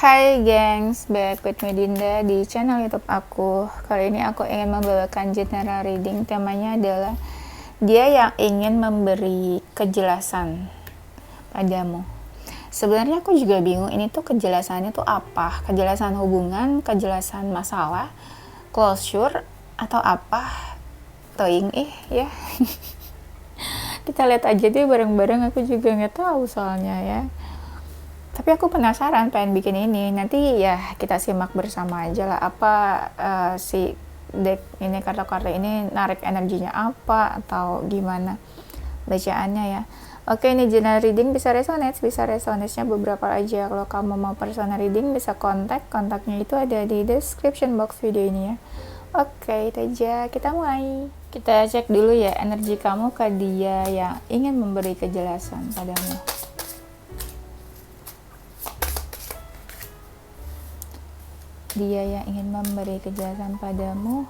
Hai gengs, back with me Dinda di channel YouTube aku. Kali ini aku ingin membawakan general reading. Temanya adalah dia yang ingin memberi kejelasan padamu. Sebenarnya aku juga bingung ini tuh kejelasannya tuh apa? Kejelasan hubungan, kejelasan masalah, closure, atau apa? Toing ya. Kita lihat aja deh bareng-bareng, aku juga nggak tahu soalnya ya. Tapi aku penasaran pengen bikin ini. Nanti ya kita simak bersama aja lah apa si deck ini, kartu-kartu ini narik energinya apa atau gimana bacaannya ya. Oke, ini general reading, bisa resonance-nya beberapa aja. Kalau kamu mau personal reading bisa kontaknya itu ada di description box video ini ya. Oke, itu aja, kita mulai. Kita cek dulu ya energi kamu ke dia yang ingin memberi kejelasan padamu. Dia yang ingin memberi kejelasan padamu,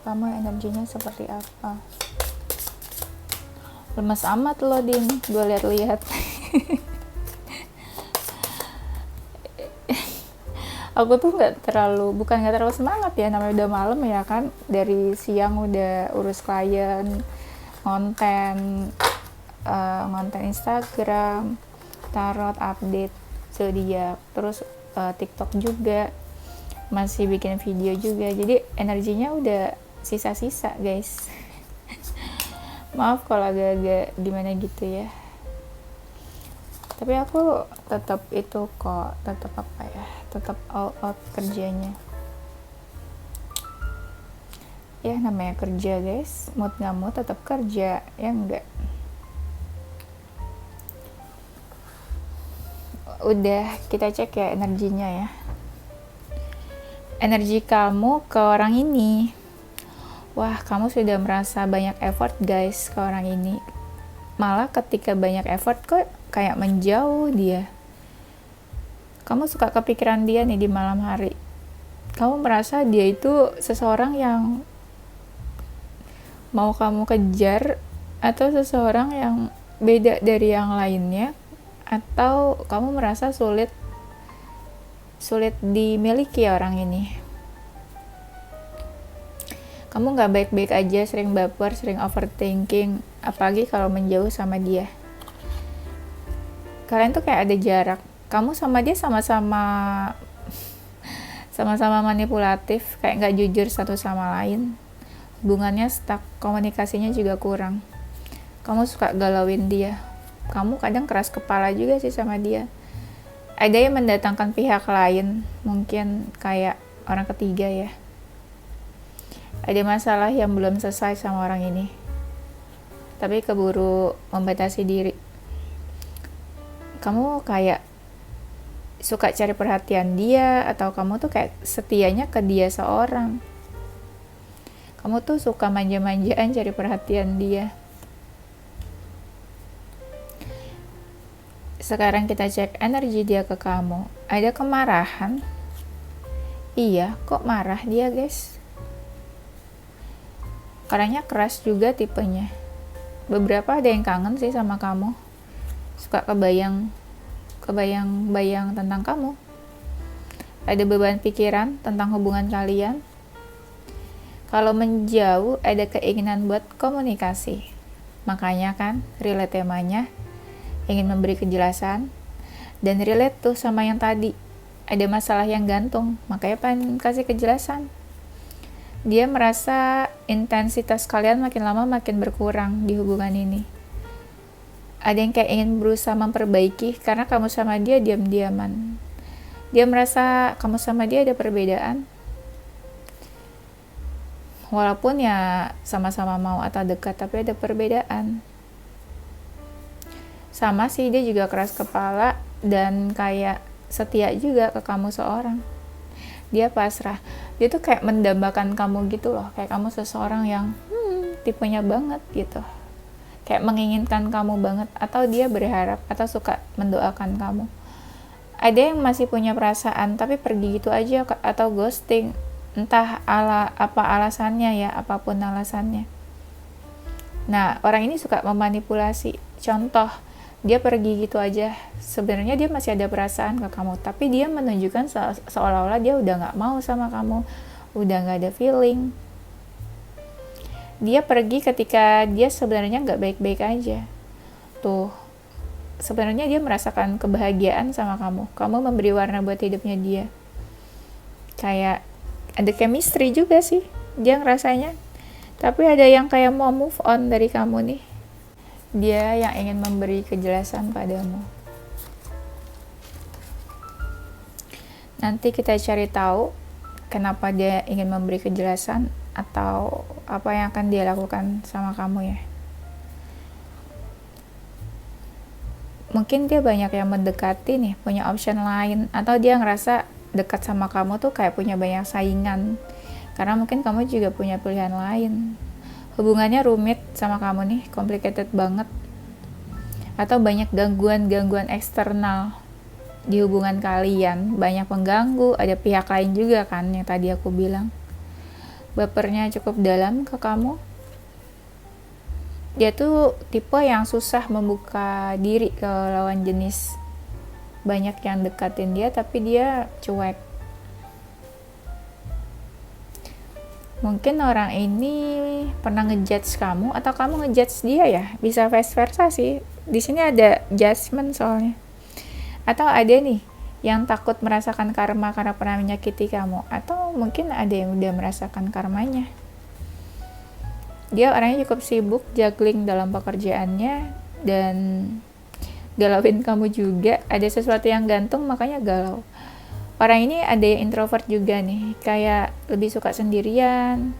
kamu energinya seperti apa? Lemes amat lo, Din, gue lihat-lihat. Aku tuh bukan nggak terlalu semangat ya, namanya udah malam ya kan, dari siang udah urus klien, konten Instagram, tarot, update zodiak, terus TikTok juga, masih bikin video juga, jadi energinya udah sisa-sisa guys. Maaf kalau agak-agak gimana gitu ya, tapi aku tetap itu kok, tetap all out kerjanya ya, namanya kerja guys, mood nggak mood tetap kerja ya enggak. Udah, kita cek ya energinya ya. Energi kamu ke orang ini, wah kamu sudah merasa banyak effort guys ke orang ini. Malah ketika banyak effort kok kayak menjauh dia. Kamu suka kepikiran dia nih di malam hari. Kamu merasa dia itu seseorang yang mau kamu kejar, atau seseorang yang beda dari yang lainnya, atau kamu merasa sulit dimiliki orang ini. Kamu gak baik-baik aja, sering baper, sering overthinking, apalagi kalau menjauh sama dia. Kalian tuh kayak ada jarak. Kamu sama dia sama-sama manipulatif, kayak gak jujur satu sama lain. Hubungannya stuck, komunikasinya juga kurang. Kamu suka galauin dia. Kamu kadang keras kepala juga sih sama dia. Ada yang mendatangkan pihak lain, mungkin kayak orang ketiga ya. Ada masalah yang belum selesai sama orang ini, tapi keburu membatasi diri. Kamu kayak suka cari perhatian dia, atau kamu tuh kayak setianya ke dia seorang. Kamu tuh suka manja-manjaan cari perhatian dia. Sekarang kita cek energi dia ke kamu. Ada kemarahan. Iya, kok marah dia guys? Karena keras juga tipenya. Beberapa ada yang kangen sih sama kamu. Suka kebayang tentang kamu. Ada beban pikiran tentang hubungan kalian. Kalau menjauh ada keinginan buat komunikasi. Makanya kan relate temanya, ingin memberi kejelasan, dan relate tuh sama yang tadi, ada masalah yang gantung, makanya pengen kasih kejelasan. Dia merasa intensitas kalian makin lama makin berkurang di hubungan ini. Ada yang kayak ingin berusaha memperbaiki, karena kamu sama dia diam-diaman. Dia merasa kamu sama dia ada perbedaan, walaupun ya sama-sama mau atau dekat, tapi ada perbedaan. Sama sih, dia juga keras kepala dan kayak setia juga ke kamu seorang. Dia pasrah. Dia tuh kayak mendambakan kamu gitu loh, kayak kamu seseorang yang tipenya banget gitu, kayak menginginkan kamu banget, atau dia berharap atau suka mendoakan kamu. Ada yang masih punya perasaan tapi pergi gitu aja, atau ghosting, entah apa alasannya ya, apapun alasannya. Nah, orang ini suka memanipulasi. Contoh, dia pergi gitu aja. Sebenarnya dia masih ada perasaan ke kamu, tapi dia menunjukkan seolah-olah dia udah nggak mau sama kamu, udah nggak ada feeling. Dia pergi ketika dia sebenarnya nggak baik-baik aja. Tuh, sebenarnya dia merasakan kebahagiaan sama kamu. Kamu memberi warna buat hidupnya dia. Kayak ada chemistry juga sih dia ngerasanya. Tapi ada yang kayak mau move on dari kamu nih. Dia yang ingin memberi kejelasan padamu. Nanti kita cari tahu kenapa dia ingin memberi kejelasan atau apa yang akan dia lakukan sama kamu ya. Mungkin dia banyak yang mendekati nih, punya option lain, atau dia ngerasa dekat sama kamu tuh kayak punya banyak saingan. Karena mungkin kamu juga punya pilihan lain. Hubungannya rumit sama kamu nih, complicated banget. Atau banyak gangguan-gangguan eksternal di hubungan kalian, banyak pengganggu, ada pihak lain juga kan yang tadi aku bilang. Bapernya cukup dalam ke kamu. Dia tuh tipe yang susah membuka diri ke lawan jenis. Banyak yang dekatin dia tapi dia cuek. Mungkin orang ini pernah ngejudge kamu atau kamu ngejudge dia ya, bisa vice versa sih. Di sini ada judgment soalnya. Atau ada nih yang takut merasakan karma karena pernah menyakiti kamu, atau mungkin ada yang udah merasakan karmanya. Dia orangnya cukup sibuk juggling dalam pekerjaannya dan galauin kamu juga. Ada sesuatu yang gantung makanya galau. Orang ini ada yang introvert juga nih, kayak lebih suka sendirian,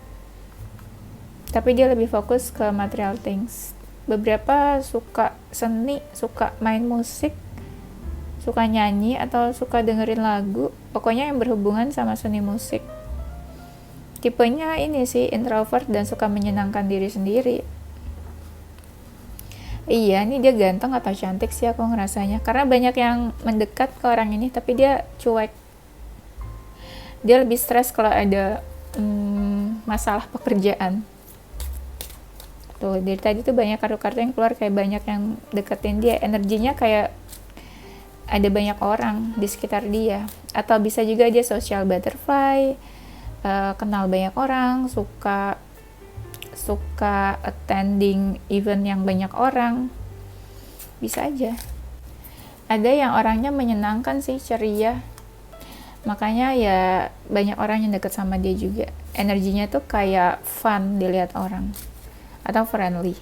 tapi dia lebih fokus ke material things. Beberapa suka seni, suka main musik, suka nyanyi, atau suka dengerin lagu, pokoknya yang berhubungan sama seni musik. Tipenya ini sih introvert dan suka menyenangkan diri sendiri. Iya, ini dia ganteng atau cantik sih aku ngerasanya, karena banyak yang mendekat ke orang ini tapi dia cuek. Dia lebih stres kalau ada masalah pekerjaan. Tuh, dari tadi tuh banyak kartu-kartu yang keluar, kayak banyak yang deketin dia. Energinya kayak ada banyak orang di sekitar dia. Atau bisa juga dia social butterfly, kenal banyak orang, suka attending event yang banyak orang. Bisa aja. Ada yang orangnya menyenangkan sih, ceria. Makanya ya banyak orang yang deket sama dia juga. Energinya tuh kayak fun dilihat orang atau friendly.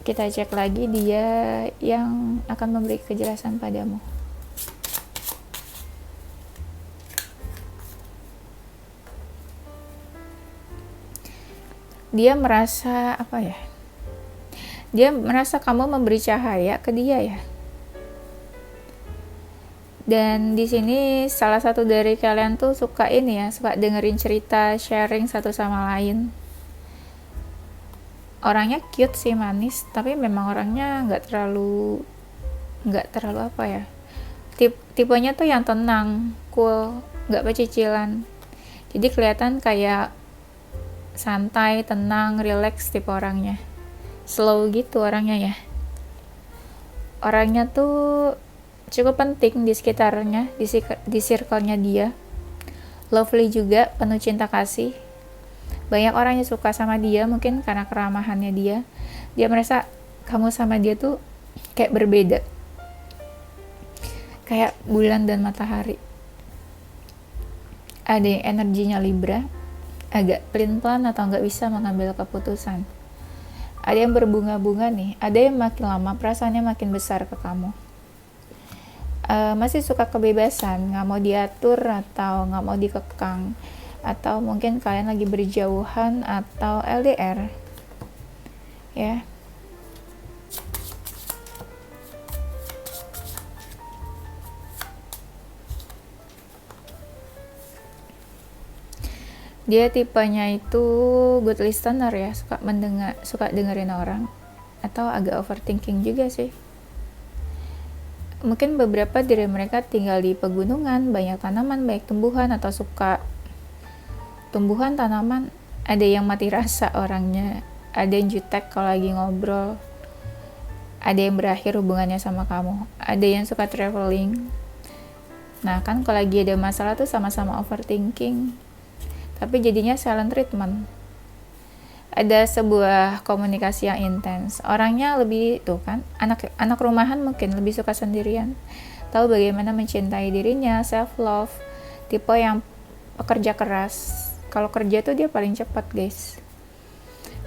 Kita cek lagi dia yang akan memberi kejelasan padamu. Dia merasa apa ya? Dia merasa kamu memberi cahaya ke dia ya. Dan di sini salah satu dari kalian tuh suka ini ya, suka dengerin cerita, sharing satu sama lain. Orangnya cute sih, manis, tapi memang orangnya nggak terlalu apa ya. Tipenya tuh yang tenang, cool, nggak pecicilan. Jadi kelihatan kayak santai, tenang, relax tipe orangnya. Slow gitu orangnya ya. Orangnya tuh cukup penting di sekitarnya, di circle-nya dia. Lovely juga, penuh cinta kasih. Banyak orang yang suka sama dia, mungkin karena keramahannya dia. Dia merasa kamu sama dia tuh kayak berbeda. Kayak bulan dan matahari. Ada yang energinya Libra, agak pelin-pelan atau nggak bisa mengambil keputusan. Ada yang berbunga-bunga nih, ada yang makin lama perasaannya makin besar ke kamu. Masih suka kebebasan, nggak mau diatur atau nggak mau dikekang, atau mungkin kalian lagi berjauhan atau LDR ya. Dia tipenya itu good listener ya, suka dengerin orang, atau agak overthinking juga sih. Mungkin beberapa dari mereka tinggal di pegunungan, banyak tanaman, banyak tumbuhan, atau suka tumbuhan, tanaman. Ada yang mati rasa orangnya, ada yang jutek kalau lagi ngobrol. ada yang berakhir hubungannya sama kamu, ada yang suka traveling. Nah kan kalau lagi ada masalah tuh sama-sama overthinking, tapi jadinya silent treatment. Ada sebuah komunikasi yang intens, orangnya lebih tuh kan, anak rumahan mungkin lebih suka sendirian, tahu bagaimana mencintai dirinya, self love, tipe yang pekerja keras. Kalau kerja tuh dia paling cepat guys.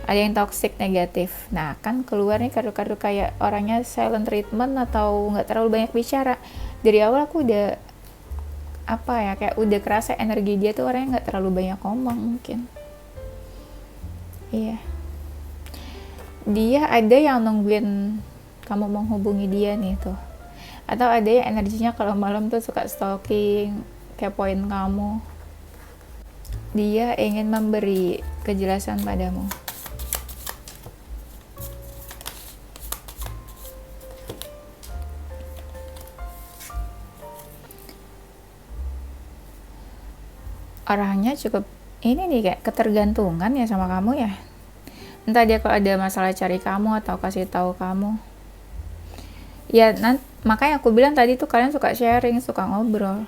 Ada yang toxic negatif. Nah kan keluar nih kado-kado kayak orangnya silent treatment atau nggak terlalu banyak bicara. Dari awal aku udah kayak udah kerasa energi dia tuh orangnya nggak terlalu banyak ngomong mungkin. Iya. Dia ada yang nungguin kamu menghubungi dia nih tuh. Atau ada yang energinya kalau malam tuh suka stalking, kepoin kamu. Dia ingin memberi kejelasan padamu. Orangnya cukup ini nih kayak ketergantungan ya sama kamu ya. Entah dia kalau ada masalah cari kamu atau kasih tahu kamu. Ya makanya aku bilang tadi tuh kalian suka sharing, suka ngobrol.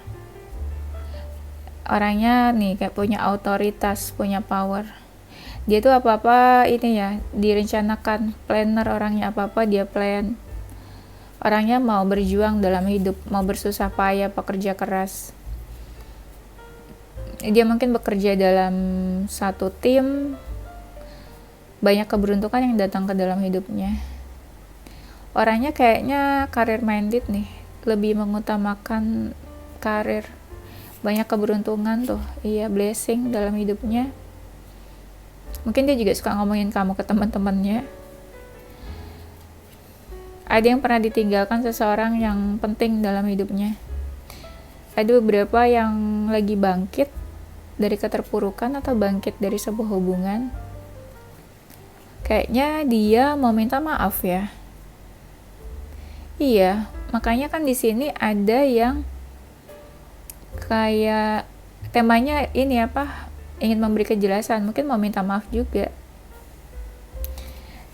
Orangnya nih kayak punya otoritas, punya power. Dia tuh apa-apa ini ya direncanakan, planner orangnya, apa-apa dia plan. Orangnya mau berjuang dalam hidup, mau bersusah payah, pekerja keras. Dia mungkin bekerja dalam satu tim, banyak keberuntungan yang datang ke dalam hidupnya. Orangnya kayaknya career minded nih, lebih mengutamakan karir, banyak keberuntungan tuh, iya blessing dalam hidupnya. Mungkin dia juga suka ngomongin kamu ke teman-temannya. Ada yang pernah ditinggalkan seseorang yang penting dalam hidupnya. Ada beberapa yang lagi bangkit dari keterpurukan atau bangkit dari sebuah hubungan. Kayaknya dia mau minta maaf ya. Iya, makanya kan di sini ada yang kayak temanya ini ingin memberi kejelasan, mungkin mau minta maaf juga.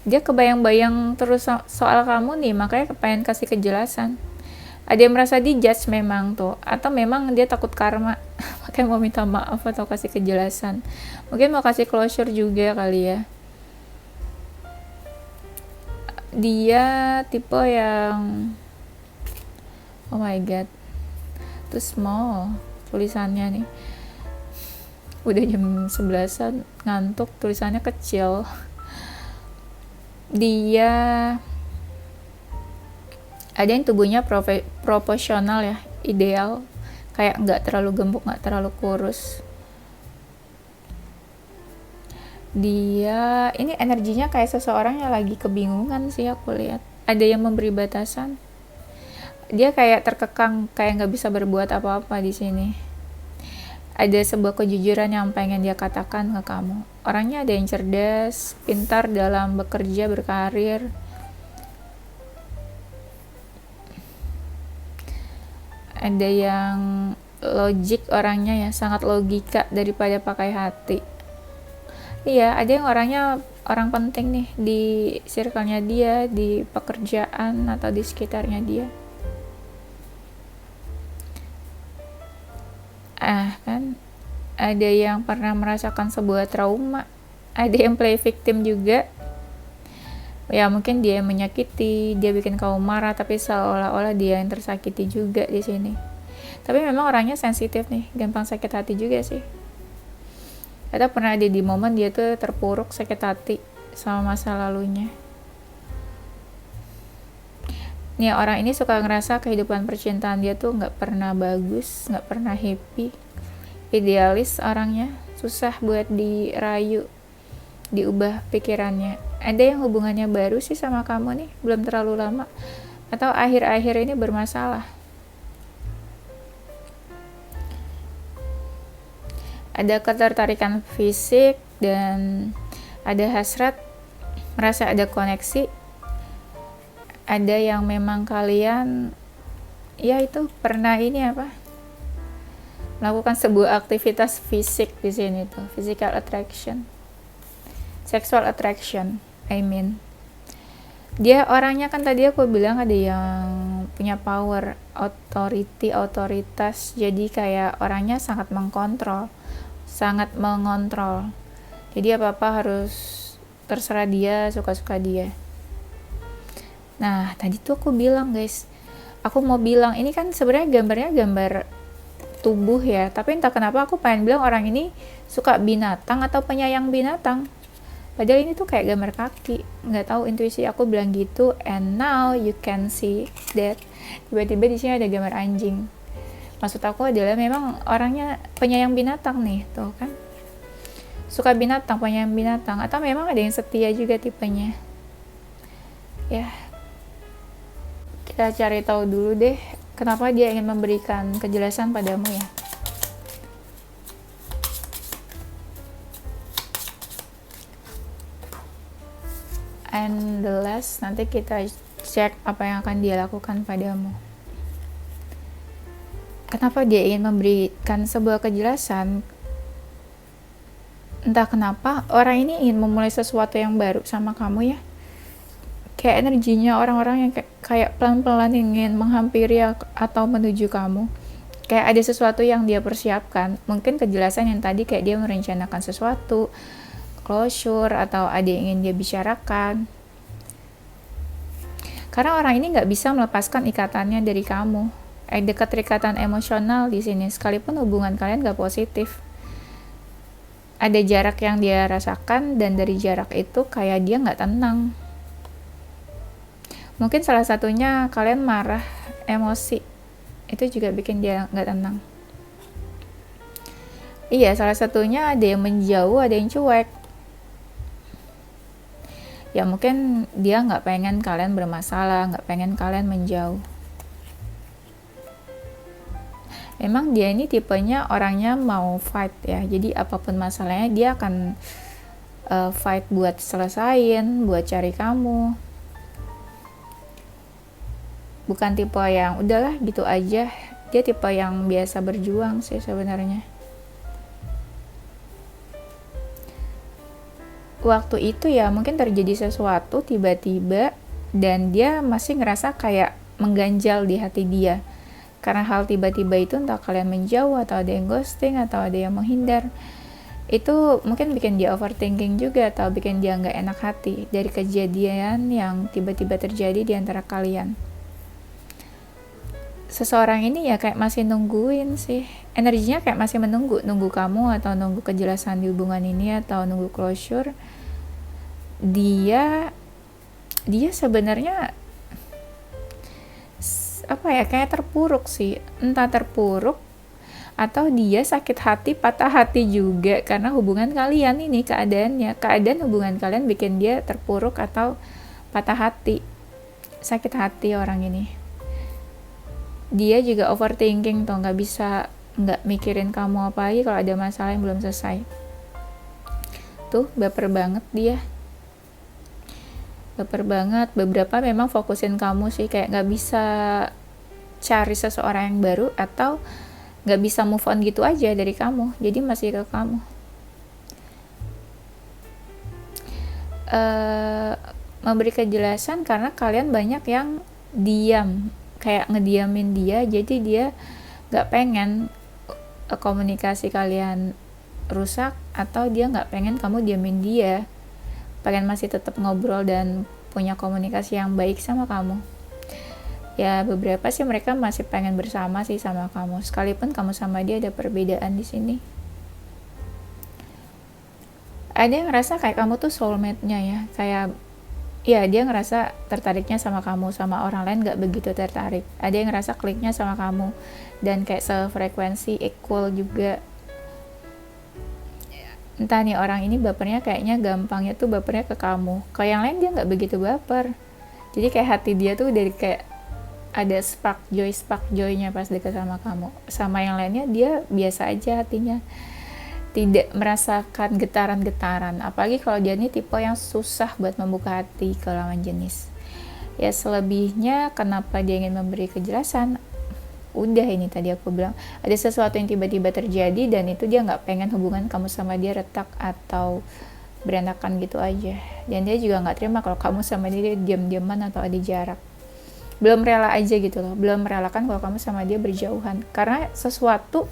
Dia kebayang-bayang terus soal kamu nih, makanya pengen kasih kejelasan. Ada yang merasa dijudge memang tuh, atau memang dia takut karma makanya mau minta maaf atau kasih kejelasan, mungkin mau kasih closure juga kali ya. Dia tipe yang oh my god, too small tulisannya nih, udah jam 11an ngantuk, tulisannya kecil. Dia ada yang tubuhnya proporsional ya, ideal, kayak nggak terlalu gemuk, nggak terlalu kurus. Dia ini energinya kayak seseorang yang lagi kebingungan sih aku lihat. Ada yang memberi batasan. Dia kayak terkekang, kayak nggak bisa berbuat apa-apa di sini. Ada sebuah kejujuran yang pengen dia katakan ke kamu. Orangnya ada yang cerdas, pintar dalam bekerja, berkarir. Ada yang logik orangnya ya, sangat logika daripada pakai hati. Iya, ada yang orangnya orang penting nih di circle-nya dia, di pekerjaan atau di sekitarnya dia. Kan ada yang pernah merasakan sebuah trauma, ada yang play victim juga. Ya mungkin dia yang menyakiti, dia bikin kamu marah, tapi seolah-olah dia yang tersakiti juga di sini. Tapi memang orangnya sensitif nih, gampang sakit hati juga sih. Atau pernah ada di momen dia tuh terpuruk sakit hati sama masa lalunya. Nih orang ini suka ngerasa kehidupan percintaan dia tuh nggak pernah bagus, nggak pernah happy. Idealis orangnya, susah buat dirayu, diubah pikirannya. Ada yang hubungannya baru sih sama kamu nih, belum terlalu lama, atau akhir-akhir ini bermasalah. Ada ketertarikan fisik dan ada hasrat, merasa ada koneksi. Ada yang memang kalian ya itu pernah ini melakukan sebuah aktivitas fisik di sini tuh, physical attraction, sexual attraction, Dia orangnya kan tadi aku bilang ada yang punya power, otoritas, jadi kayak orangnya sangat mengontrol. Jadi apa-apa harus terserah dia, suka-suka dia. Nah, tadi tuh aku bilang guys, aku mau bilang ini kan sebenarnya gambarnya gambar tubuh ya, tapi entah kenapa aku pengen bilang orang ini suka binatang atau penyayang binatang. Padahal ini tuh kayak gambar kaki, nggak tahu intuisi aku bilang gitu. And now you can see that tiba-tiba di sini ada gambar anjing. Maksud aku adalah memang orangnya penyayang binatang nih, tuh kan? Suka binatang, penyayang binatang, atau memang ada yang setia juga tipenya. Ya, kita cari tahu dulu deh, kenapa dia ingin memberikan kejelasan padamu ya. And the last, nanti kita cek apa yang akan dia lakukan padamu. Kenapa dia ingin memberikan sebuah kejelasan? Entah kenapa orang ini ingin memulai sesuatu yang baru sama kamu ya. Kayak energinya orang-orang yang kayak pelan-pelan ingin menghampiri atau menuju kamu. Kayak ada sesuatu yang dia persiapkan. Mungkin kejelasan yang tadi kayak dia merencanakan sesuatu, closure, atau ada yang ingin dia bicarakan. Karena orang ini nggak bisa melepaskan ikatannya dari kamu. Ada keterikatan emosional di sini, sekalipun hubungan kalian nggak positif. Ada jarak yang dia rasakan, dan dari jarak itu kayak dia nggak tenang. Mungkin salah satunya kalian marah, emosi. Itu juga bikin dia nggak tenang. Iya, salah satunya ada yang menjauh, ada yang cuek. Ya mungkin dia nggak pengen kalian bermasalah, nggak pengen kalian menjauh. Memang dia ini tipenya orangnya mau fight ya, jadi apapun masalahnya dia akan fight buat selesain, buat cari kamu. Bukan tipe yang udahlah gitu aja, dia tipe yang biasa berjuang sih sebenarnya. Waktu itu ya mungkin terjadi sesuatu tiba-tiba dan dia masih ngerasa kayak mengganjal di hati dia. Karena hal tiba-tiba itu entah kalian menjauh atau ada yang ghosting atau ada yang menghindar. Itu mungkin bikin dia overthinking juga atau bikin dia nggak enak hati dari kejadian yang tiba-tiba terjadi di antara kalian. Seseorang ini ya kayak masih nungguin sih. Energinya kayak masih nunggu kamu atau nunggu kejelasan di hubungan ini atau nunggu closure. Dia sebenarnya apa ya, kayak terpuruk sih. Entah terpuruk atau dia sakit hati, patah hati juga karena hubungan kalian ini keadaan hubungan kalian bikin dia terpuruk atau patah hati, sakit hati orang ini. Dia juga overthinking tuh, nggak mikirin kamu apa lagi kalau ada masalah yang belum selesai. Tuh baper banget dia, baper banget. Beberapa memang fokusin kamu sih, kayak nggak bisa cari seseorang yang baru atau nggak bisa move on gitu aja dari kamu, jadi masih ke kamu. Memberi kejelasan karena kalian banyak yang diam, kayak ngediamin dia, jadi dia nggak pengen komunikasi kalian rusak atau dia nggak pengen kamu diamin dia, pengen masih tetap ngobrol dan punya komunikasi yang baik sama kamu. Ya beberapa sih mereka masih pengen bersama sih sama kamu, sekalipun kamu sama dia ada perbedaan di sini. Ada yang ngerasa kayak kamu tuh soulmate-nya ya, kayak ya dia ngerasa tertariknya sama kamu, sama orang lain gak begitu tertarik. Ada yang ngerasa kliknya sama kamu dan kayak sefrekuensi, equal juga. Entah nih orang ini bapernya kayaknya gampangnya tuh bapernya ke kamu, ke yang lain dia gak begitu baper. Jadi kayak hati dia tuh dari kayak ada spark joy-nya pas dekat sama kamu. Sama yang lainnya dia biasa aja hatinya, tidak merasakan getaran-getaran. Apalagi kalau dia ini tipe yang susah buat membuka hati ke lawan jenis. Ya selebihnya kenapa dia ingin memberi kejelasan, udah ini tadi aku bilang, ada sesuatu yang tiba-tiba terjadi dan itu dia nggak pengen hubungan kamu sama dia retak atau berantakan gitu aja. Dan dia juga nggak terima kalau kamu sama dia diam-diaman atau ada jarak. Belum rela aja gitu loh, belum merelakan kalau kamu sama dia berjauhan. Karena sesuatu,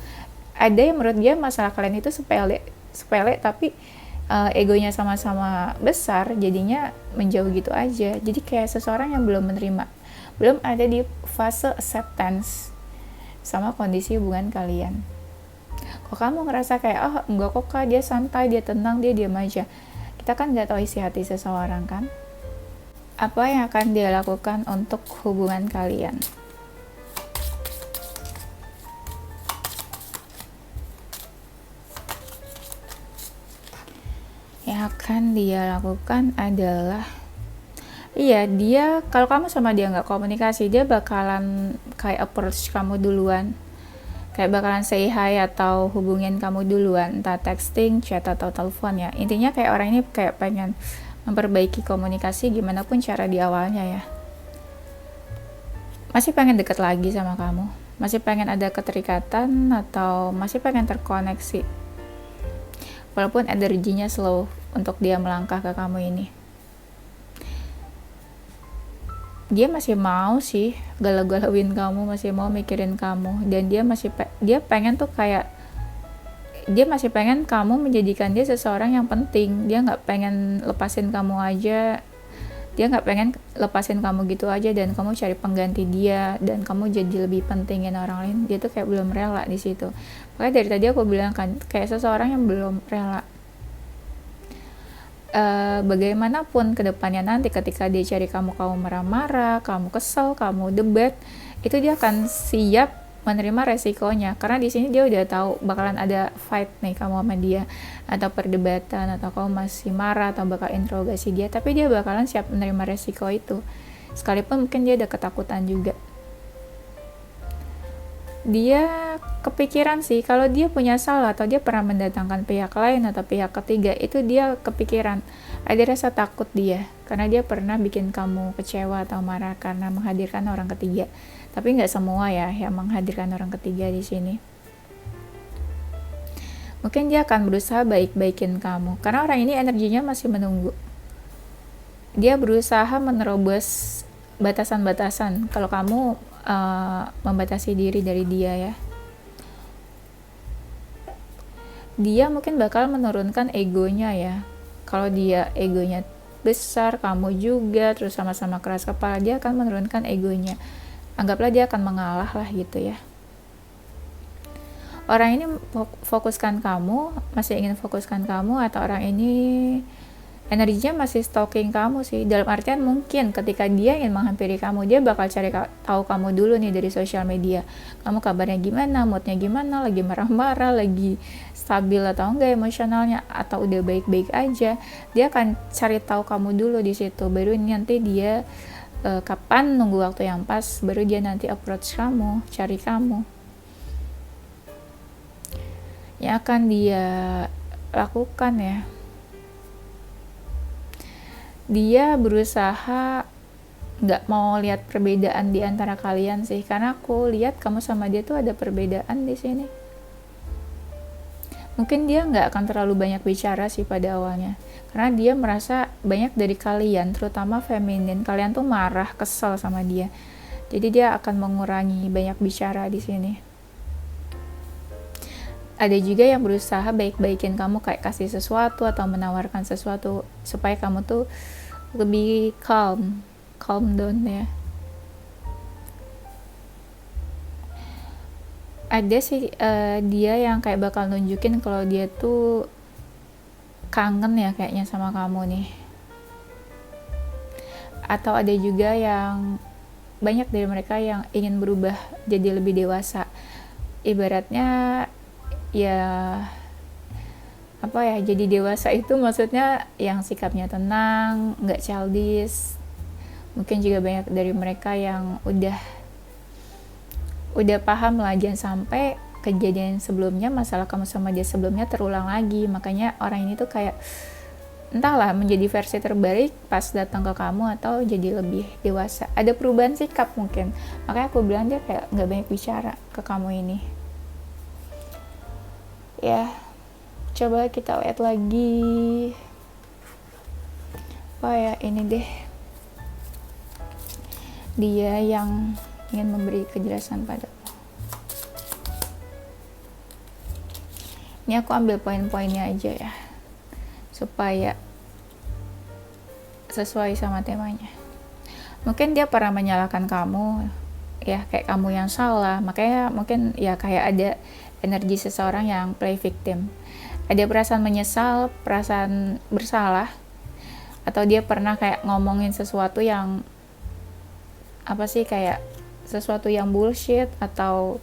ada yang menurut dia masalah kalian itu sepele tapi egonya sama-sama besar, jadinya menjauh gitu aja. Jadi kayak seseorang yang belum menerima, belum ada di fase acceptance sama kondisi hubungan kalian. Kok kamu ngerasa kayak, oh enggak kok kak, dia santai, dia tenang, dia diam aja. Kita kan nggak tahu isi hati seseorang kan. Apa yang akan dia lakukan untuk hubungan kalian? Yang akan dia lakukan adalah, iya, dia, kalau kamu sama dia nggak komunikasi, dia bakalan kayak approach kamu duluan, kayak bakalan say hi atau hubungin kamu duluan, entah texting, chat, atau telepon ya. Intinya kayak orang ini kayak pengen memperbaiki komunikasi gimana pun cara di awalnya ya. Masih pengen deket lagi sama kamu, masih pengen ada keterikatan, atau masih pengen terkoneksi, walaupun energinya slow untuk dia melangkah ke kamu ini. Dia masih mau sih galau-galauin kamu, masih mau mikirin kamu, dan dia pengen tuh kayak, dia masih pengen kamu menjadikan dia seseorang yang penting. Dia nggak pengen lepasin kamu aja, dia nggak pengen lepasin kamu gitu aja dan kamu cari pengganti dia dan kamu jadi lebih pentingin orang lain. Dia tuh kayak belum rela di situ. Makanya dari tadi aku bilang kan, kayak seseorang yang belum rela. Bagaimanapun kedepannya nanti ketika dia cari kamu marah-marah, kamu kesel, kamu debat, itu dia akan siap menerima resikonya. Karena di sini dia udah tahu bakalan ada fight nih kamu sama dia, atau perdebatan, atau kamu masih marah atau bakal interogasi dia, tapi dia bakalan siap menerima resiko itu. Sekalipun mungkin dia ada ketakutan juga. Dia kepikiran sih kalau dia punya salah atau dia pernah mendatangkan pihak lain atau pihak ketiga, itu dia kepikiran, ada rasa takut dia karena dia pernah bikin kamu kecewa atau marah karena menghadirkan orang ketiga. Tapi nggak semua ya yang menghadirkan orang ketiga di sini. Mungkin dia akan berusaha baik-baikin kamu karena orang ini energinya masih menunggu. Dia berusaha menerobos batasan-batasan kalau kamu membatasi diri dari dia ya. Dia mungkin bakal menurunkan egonya ya. Kalau dia egonya besar, kamu juga, terus sama-sama keras kepala, dia akan menurunkan egonya. Anggaplah dia akan mengalah lah gitu ya. Orang ini fokuskan kamu, masih ingin fokuskan kamu, atau orang ini energinya masih stalking kamu sih. Dalam artian mungkin ketika dia ingin menghampiri kamu, dia bakal cari tahu kamu dulu nih dari sosial media. Kamu kabarnya gimana, moodnya gimana, lagi marah-marah, lagi stabil atau enggak emosionalnya, atau udah baik-baik aja. Dia akan cari tahu kamu dulu di situ. Baru nanti dia kapan nunggu waktu yang pas, baru dia nanti approach kamu, cari kamu. Yang akan dia lakukan ya, dia berusaha nggak mau lihat perbedaan di antara kalian sih, karena aku lihat kamu sama dia tuh ada perbedaan di sini. Mungkin dia nggak akan terlalu banyak bicara sih pada awalnya, karena dia merasa banyak dari kalian, terutama feminin, kalian tuh marah, kesel sama dia. Jadi dia akan mengurangi banyak bicara di sini. Ada juga yang berusaha baik-baikin kamu, kayak kasih sesuatu atau menawarkan sesuatu supaya kamu tuh lebih calm down ya. Ada sih dia yang kayak bakal nunjukin kalau dia tuh kangen ya kayaknya sama kamu nih. Atau ada juga yang banyak dari mereka yang ingin berubah jadi lebih dewasa. Ibaratnya ya apa ya, jadi dewasa itu maksudnya yang sikapnya tenang, nggak childish. Mungkin juga banyak dari mereka yang udah paham lah, jangan sampai kejadian sebelumnya, masalah kamu sama dia sebelumnya terulang lagi. Makanya orang ini tuh kayak entahlah menjadi versi terbaik pas datang ke kamu, atau jadi lebih dewasa, ada perubahan sikap mungkin. Makanya aku bilang dia kayak nggak banyak bicara ke kamu ini ya. Coba kita lihat lagi apa ya, ini deh, dia yang ingin memberi kejelasan padamu. Ini aku ambil poin-poinnya aja ya, supaya sesuai sama temanya. Mungkin dia pernah menyalahkan kamu, ya kayak kamu yang salah, makanya mungkin ya kayak ada energi seseorang yang play victim. Ada perasaan menyesal, perasaan bersalah, atau dia pernah kayak ngomongin sesuatu yang apa sih, kayak sesuatu yang bullshit atau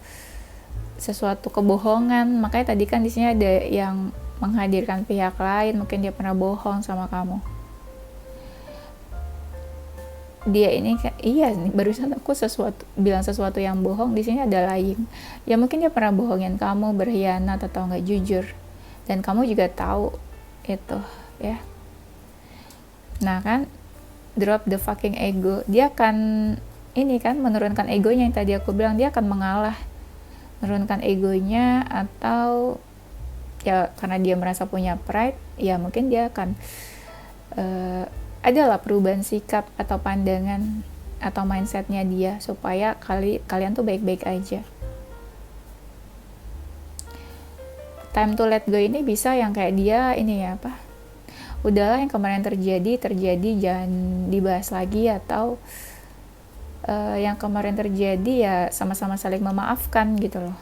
sesuatu kebohongan. Makanya tadi kan di sini ada yang menghadirkan pihak lain, mungkin dia pernah bohong sama kamu. Dia ini kayak, iya nih barusan aku bilang sesuatu yang bohong, di sini ada lying. Ya mungkin dia pernah bohongin kamu, berkhianat atau nggak jujur, dan kamu juga tahu itu ya. Nah kan, drop the fucking ego. Dia akan ini kan menurunkan egonya yang tadi aku bilang, dia akan mengalah, menurunkan egonya, atau ya karena dia merasa punya pride, ya mungkin dia akan adalah perubahan sikap atau pandangan atau mindsetnya dia, supaya kalian tuh baik-baik aja. Time to let go ini bisa yang kayak dia ini ya, apa, udahlah yang kemarin terjadi, jangan dibahas lagi, atau yang kemarin terjadi ya sama-sama saling memaafkan gitu loh.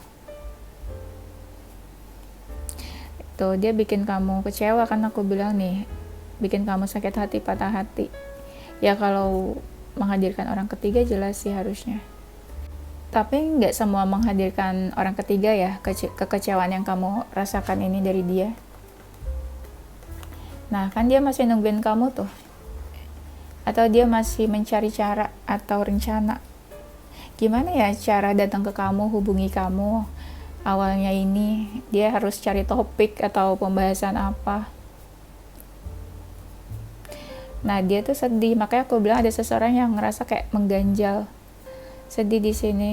Tuh, dia bikin kamu kecewa kan, aku bilang nih, bikin kamu sakit hati, patah hati. Ya kalau menghadirkan orang ketiga jelas sih harusnya. Tapi nggak semua menghadirkan orang ketiga ya, kekecewaan yang kamu rasakan ini dari dia. Nah kan dia masih nungguin kamu tuh, atau dia masih mencari cara atau rencana gimana ya cara datang ke kamu, hubungi kamu. Awalnya ini dia harus cari topik atau pembahasan apa. Nah dia tuh sedih, makanya aku bilang ada seseorang yang ngerasa kayak mengganjal, sedih di sini.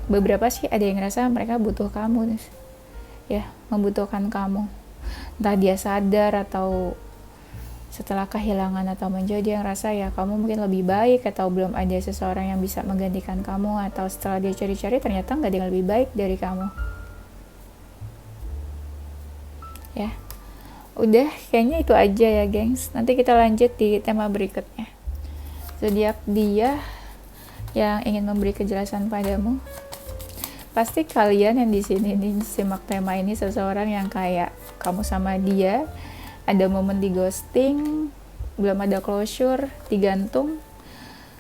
Beberapa sih ada yang ngerasa mereka butuh kamu ya, membutuhkan kamu, entah dia sadar atau setelah kehilangan atau menjauh, dia ngerasa ya kamu mungkin lebih baik, atau belum ada seseorang yang bisa menggantikan kamu, atau setelah dia cari-cari ternyata nggak ada yang lebih baik dari kamu ya. Udah, kayaknya itu aja ya gengs, nanti kita lanjut di tema berikutnya. Zodiak dia yang ingin memberi kejelasan padamu. Pasti kalian yang di sini nih simak tema ini, seseorang yang kayak kamu sama dia ada momen di ghosting, belum ada closure, digantung,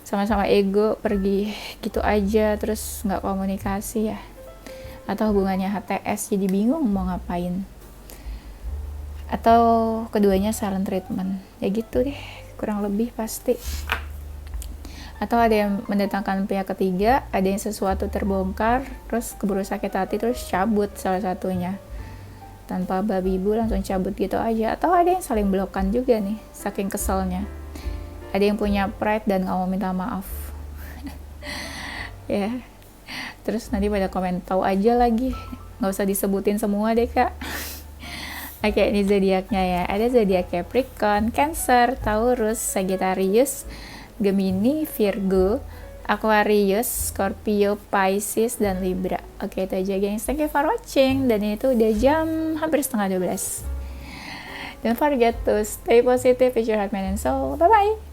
sama-sama ego, pergi gitu aja, terus nggak komunikasi ya, atau hubungannya HTS jadi bingung mau ngapain, atau keduanya silent treatment ya gitu deh kurang lebih pasti. Atau ada yang mendatangkan pihak ketiga, ada yang sesuatu terbongkar terus keburu sakit hati terus cabut salah satunya tanpa babi ibu, langsung cabut gitu aja. Atau ada yang saling blokan juga nih saking keselnya. Ada yang punya pride dan gak mau minta maaf ya. Terus nanti pada komen tahu aja lagi, gak usah disebutin semua deh kak. Oke, ini zodiaknya ya. Ada zodiak Capricorn, Cancer, Taurus, Sagittarius, Gemini, Virgo, Aquarius, Scorpio, Pisces, dan Libra. Oke, itu aja guys. Thank you for watching. Dan itu udah jam hampir setengah 12. Don't forget to stay positive with your heart, mind, and soul. Bye-bye.